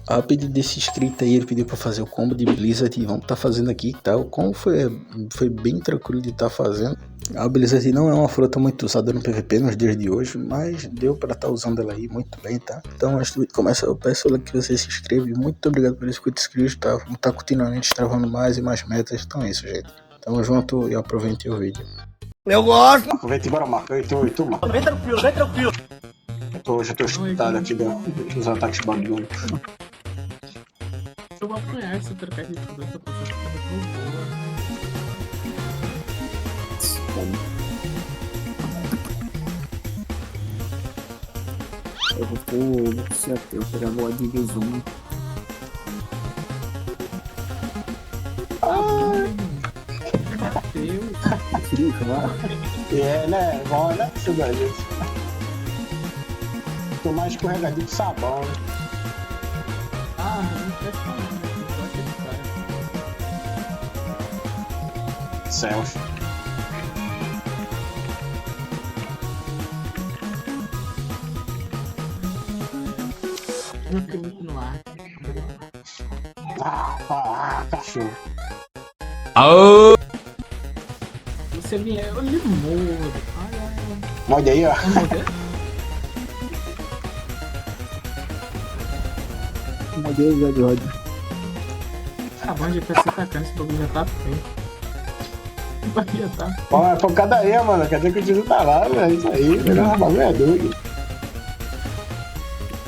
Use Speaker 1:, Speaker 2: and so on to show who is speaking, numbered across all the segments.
Speaker 1: A pedido desse inscrito aí, ele pediu pra fazer o combo de Blizzard e vamos estar fazendo aqui, tá? O combo foi bem tranquilo de estar fazendo. A Blizzard não é uma fruta muito usada no PVP nos dias de hoje, mas deu pra estar usando ela aí muito bem, tá? Então antes do vídeo começar, eu peço que você se inscreva. Muito obrigado por esse curto inscrito, tá? Vamos estar continuamente travando mais e mais metas, então é isso, gente. Tamo junto e aproveite o vídeo.
Speaker 2: Eu gosto!
Speaker 3: Aproveita e bora, Marco. Eu e tu, Marco.
Speaker 2: Bem tranquilo, bem tranquilo.
Speaker 3: Já tô excitado aqui dos ataques barulhos.
Speaker 4: Eu vou apanhar essa trocar de tudo, essa pessoa fica tão boa.
Speaker 5: Eu vou ser ateu, pegar boa de resumo.
Speaker 3: É, né? Bom, né? Isso, velho. Tô mais escorregadinho de sabão, né?
Speaker 4: Ah, não quer falar, né?
Speaker 3: Céus.
Speaker 4: Eu fiquei muito no ar.
Speaker 3: Cachorro.
Speaker 4: Você vier, eu lhe mordo. Ai.
Speaker 3: Morde aí, ó.
Speaker 4: Vamos morder?
Speaker 5: Modelo já de ódio.
Speaker 4: Tá bom, já tá se atacando, esse bagulho já tá feio. Já tá.
Speaker 3: Ó, é focada aí, mano. Quer dizer que o tiro tá lá, velho. Isso aí, o bagulho é doido.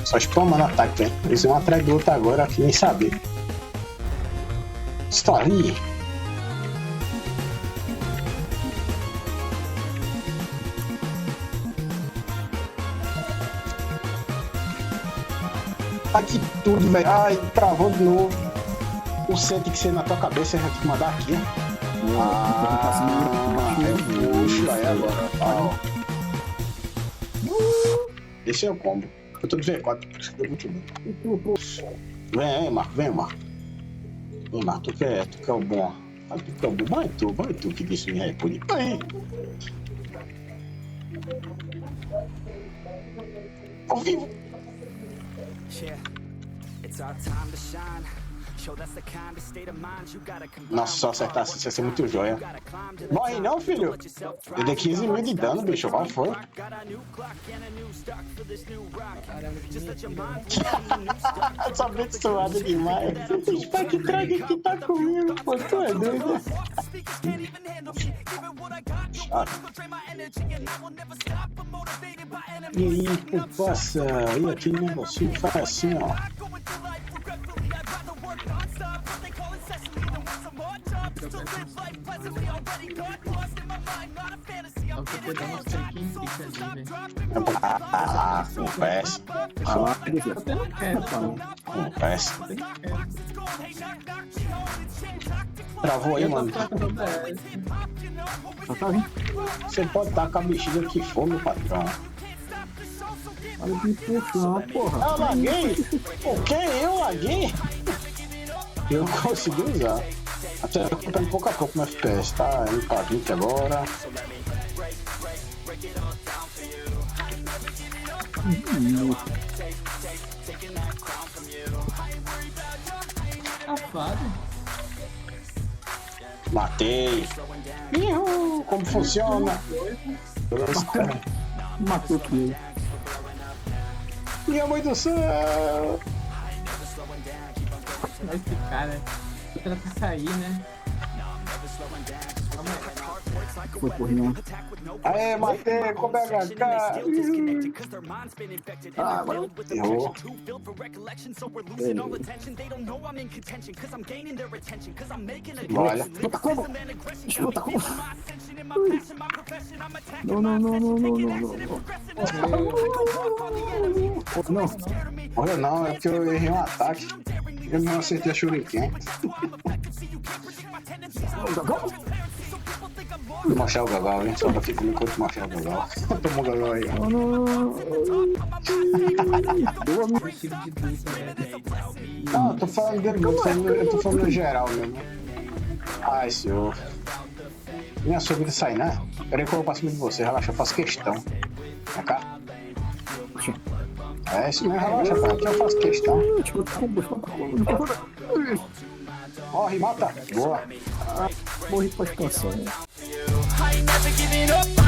Speaker 3: Só spamando ataque, velho. Eles um atrás do outro agora, aqui nem saber. Story. Aqui tudo, velho. Ai, travou de novo. O C tem que ser na tua cabeça, a gente tem que mandar aqui, ó. Puxa aí agora. Esse é o combo. Eu tô de V4, por isso que deu muito bem. Vem, Marco, vem, Marco. Vem, Marco, tu quer o bom. Tu quer o bom. Vai tu que disse me repõe. Vem. Ao vivo. Nossa, só acertar assim, isso vai ser muito joia. Morre não, filho. Eu dei 15 mil de dano, bicho. Qual foi? Essa abençoada demais. Que traga que tá comigo, pô. Tu é doido. E aí, pô, passa. E aquele negocinho faz assim, ó.
Speaker 4: Só que eu vou dar umas trequinhas ali, velho.
Speaker 3: Confesso.
Speaker 4: Você não quer, pô.
Speaker 3: Confesso.
Speaker 4: Você não quer.
Speaker 3: Travou aí, mano. Você pode estar com a bexiga que for, meu patrão.
Speaker 5: Olha que puxão, porra.
Speaker 3: Eu laguei? O que? Eu laguei? Eu consegui usar. Até eu tô comprando pouco a pouco no FPS, tá? Indo pra 20 agora.
Speaker 4: Safado.
Speaker 3: Matei. Ihu, como funciona?
Speaker 5: Matou aqui.
Speaker 3: Minha mãe do céu!
Speaker 4: Vai ficar, né? Vou tentar sair, né?
Speaker 5: Foi por não.
Speaker 3: Aê, matei, como é HK?
Speaker 5: Ah, agora
Speaker 3: Errou. Olha.
Speaker 5: Disputa como? Disputa como? Não. Não.
Speaker 3: Olha não, é porque eu errei um ataque. Eu não acertei a Shuriken. Vou mostrar o Gagal, hein? Só pra ficar enquanto mostrar o Gagal. Toma o Gagal aí, ó. Não, eu tô falando dele mesmo, eu tô falando no geral mesmo. Ai, senhor. Minha sogra sai, né? Peraí que eu vou pra cima de você, relaxa, eu faço questão. Vem cá. É isso mesmo, relaxa, pai. Aqui eu faço questão. Morre, mata. Boa.
Speaker 5: Morri pra expansão.
Speaker 6: I ain't never giving up.